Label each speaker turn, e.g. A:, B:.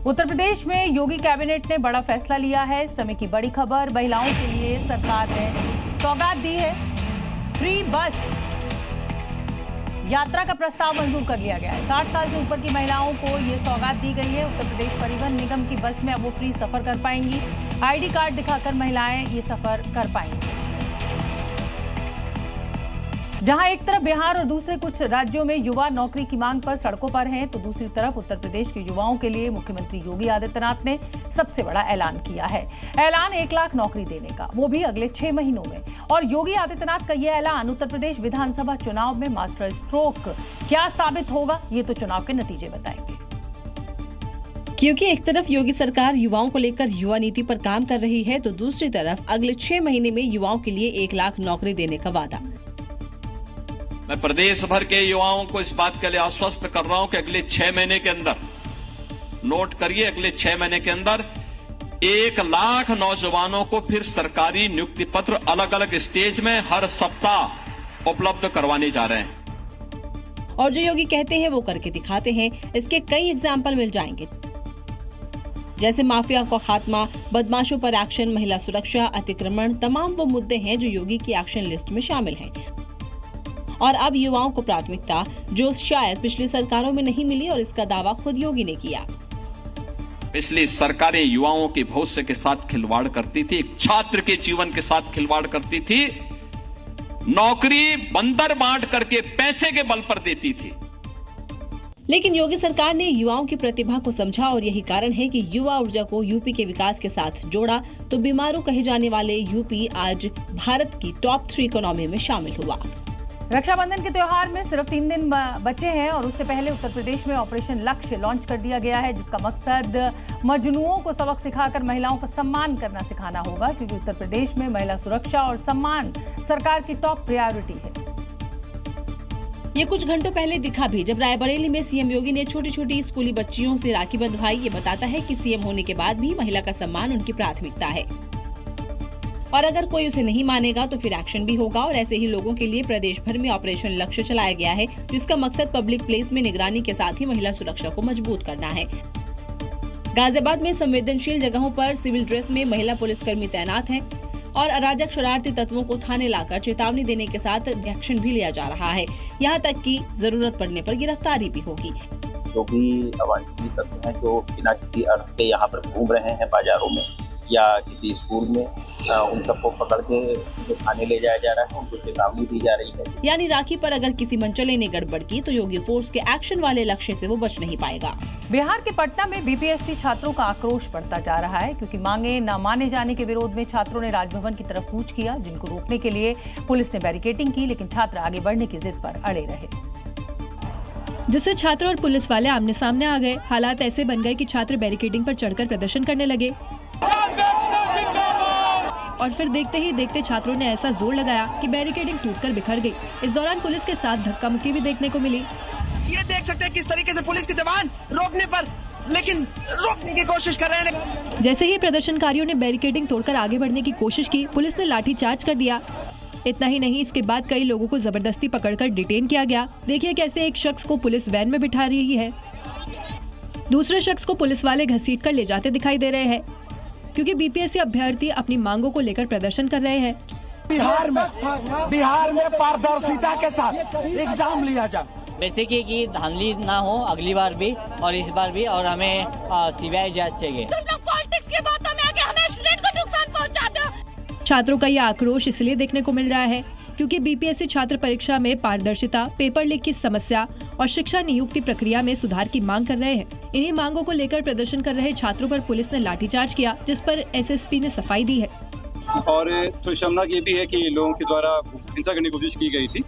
A: उत्तर प्रदेश में योगी कैबिनेट ने बड़ा फैसला लिया है। समय की बड़ी खबर, महिलाओं के लिए सरकार ने सौगात दी है। फ्री बस यात्रा का प्रस्ताव मंजूर कर लिया गया है। 60 साल से ऊपर की महिलाओं को ये सौगात दी गई है। उत्तर प्रदेश परिवहन निगम की बस में अब वो फ्री सफर कर पाएंगी। आईडी कार्ड दिखाकर महिलाएं ये सफर कर पाएंगी। जहां एक तरफ बिहार और दूसरे कुछ राज्यों में युवा नौकरी की मांग पर सड़कों पर हैं, तो दूसरी तरफ उत्तर प्रदेश के युवाओं के लिए मुख्यमंत्री योगी आदित्यनाथ ने सबसे बड़ा ऐलान किया है। ऐलान 1 लाख नौकरी देने का, वो भी अगले 6 महीनों में। और योगी आदित्यनाथ का यह ऐलान उत्तर प्रदेश विधानसभा चुनाव में मास्टर स्ट्रोक क्या साबित होगा, ये तो चुनाव के नतीजे बताएंगे।
B: क्योंकि एक तरफ योगी सरकार युवाओं को लेकर युवा नीति पर काम कर रही है, तो दूसरी तरफ अगले 6 महीने में युवाओं के लिए 1 लाख नौकरी देने का वादा।
C: मैं प्रदेश भर के युवाओं को इस बात के लिए आश्वस्त कर रहा हूं कि अगले 6 महीने के अंदर, नोट करिए, अगले 6 महीने के अंदर 1 लाख नौजवानों को फिर सरकारी नियुक्ति पत्र अलग अलग स्टेज में हर सप्ताह उपलब्ध करवाने जा रहे हैं।
B: और जो योगी कहते हैं वो करके दिखाते हैं। इसके कई एग्जाम्पल मिल जाएंगे, जैसे माफिया का खात्मा, बदमाशों पर एक्शन, महिला सुरक्षा, अतिक्रमण, तमाम वो मुद्दे हैं जो योगी की एक्शन लिस्ट में शामिल हैं। और अब युवाओं को प्राथमिकता, जो शायद पिछली सरकारों में नहीं मिली, और इसका दावा खुद योगी ने किया।
C: पिछली सरकारें युवाओं के भविष्य के साथ खिलवाड़ करती थी, एक छात्र के जीवन के साथ खिलवाड़ करती थी, नौकरी बंदर बांट करके पैसे के बल पर देती थी।
B: लेकिन योगी सरकार ने युवाओं की प्रतिभा को समझा, और यही कारण है कि युवा ऊर्जा को यूपी के विकास के साथ जोड़ा, तो बीमारू कहे जाने वाले यूपी आज भारत की टॉप 3 इकोनॉमी में शामिल हुआ।
A: रक्षाबंधन के त्योहार में सिर्फ 3 दिन बचे हैं, और उससे पहले उत्तर प्रदेश में ऑपरेशन लक्ष्य लॉन्च कर दिया गया है, जिसका मकसद मजनूओं को सबक सिखाकर महिलाओं का सम्मान करना सिखाना होगा, क्योंकि उत्तर प्रदेश में महिला सुरक्षा और सम्मान सरकार की टॉप प्रायोरिटी है।
B: ये कुछ घंटों पहले दिखा भी, जब रायबरेली में सीएम योगी ने छोटी छोटी स्कूली बच्चियों से राखी बंधवाई। ये बताता है कि सीएम होने के बाद भी महिला का सम्मान उनकी प्राथमिकता है, और अगर कोई उसे नहीं मानेगा तो फिर एक्शन भी होगा। और ऐसे ही लोगों के लिए प्रदेश भर में ऑपरेशन लक्ष्य चलाया गया है, जिसका मकसद पब्लिक प्लेस में निगरानी के साथ ही महिला सुरक्षा को मजबूत करना है। गाजियाबाद में संवेदनशील जगहों पर सिविल ड्रेस में महिला पुलिसकर्मी तैनात हैं, और अराजक शरारती तत्वों को थाने लाकर चेतावनी देने के साथ एक्शन भी लिया जा रहा है। यहाँ तक कि जरूरत पड़ने पर गिरफ्तारी भी होगी।
D: जो भी अवांछनीय तत्व हैं जो बिना किसी अर्थ के यहाँ पर घूम रहे हैं बाजारों में या किसी स्कूल में, उन सबको पकड़ के जो थाने ले जाया जा रहा है, उनको चेतावनी दी जा रही है।
B: यानी राखी पर अगर किसी मंचले ने गड़बड़ की तो योगी फोर्स के एक्शन वाले लक्ष्य से वो बच नहीं पाएगा।
A: बिहार के पटना में बीपीएससी छात्रों का आक्रोश बढ़ता जा रहा है, क्योंकि मांगे न माने जाने के विरोध में छात्रों ने राजभवन की तरफ कूच किया, जिनको रोकने के लिए पुलिस ने बैरिकेडिंग की, लेकिन छात्र आगे बढ़ने की जिद पर अड़े रहे,
E: जिससे छात्र और पुलिस वाले आमने सामने आ गए। हालात ऐसे बन गए कि छात्र बैरिकेडिंग पर चढ़कर प्रदर्शन करने लगे, और फिर देखते ही देखते छात्रों ने ऐसा जोर लगाया कि बैरिकेडिंग टूटकर बिखर गई। इस दौरान पुलिस के साथ धक्का मुक्की भी देखने को मिली।
F: ये देख सकते हैं किस तरीके से पुलिस के जवान रोकने की कोशिश कर रहे हैं।
E: जैसे ही प्रदर्शनकारियों ने बैरिकेडिंग तोड़कर आगे बढ़ने की कोशिश की, पुलिस ने लाठीचार्ज कर दिया। इतना ही नहीं, इसके बाद कई लोगों को जबरदस्ती पकड़कर डिटेन किया गया। देखिए कैसे एक शख्स को पुलिस वैन में बिठा रही है, दूसरे शख्स को पुलिस वाले घसीट कर ले जाते दिखाई दे रहे हैं, क्योंकि बीपीएससी अभ्यर्थी अपनी मांगों को लेकर प्रदर्शन कर रहे हैं।
G: बिहार में पारदर्शिता के साथ एग्जाम लिया जाए,
H: बेसिकली कि धांधली ना हो अगली बार भी और इस बार भी, और हमें सीबीआई जांच चाहिए।
I: तुम लोग पॉलिटिक्स की बातों में आके हमें स्टूडेंट को नुकसान पहुंचाते हो।
E: छात्रों का यह आक्रोश इसलिए देखने को मिल रहा है क्योंकि बीपीएससी छात्र परीक्षा में पारदर्शिता, पेपर लीक की समस्या और शिक्षा नियुक्ति प्रक्रिया में सुधार की मांग कर रहे हैं। इन्हीं मांगों को लेकर प्रदर्शन कर रहे छात्रों पर पुलिस ने लाठीचार्ज किया, जिस पर एसएसपी ने सफाई दी है।
J: और थोड़ी शर्मनाक ये भी है कि लोगों के द्वारा हिंसा करने की कोशिश की गई थी।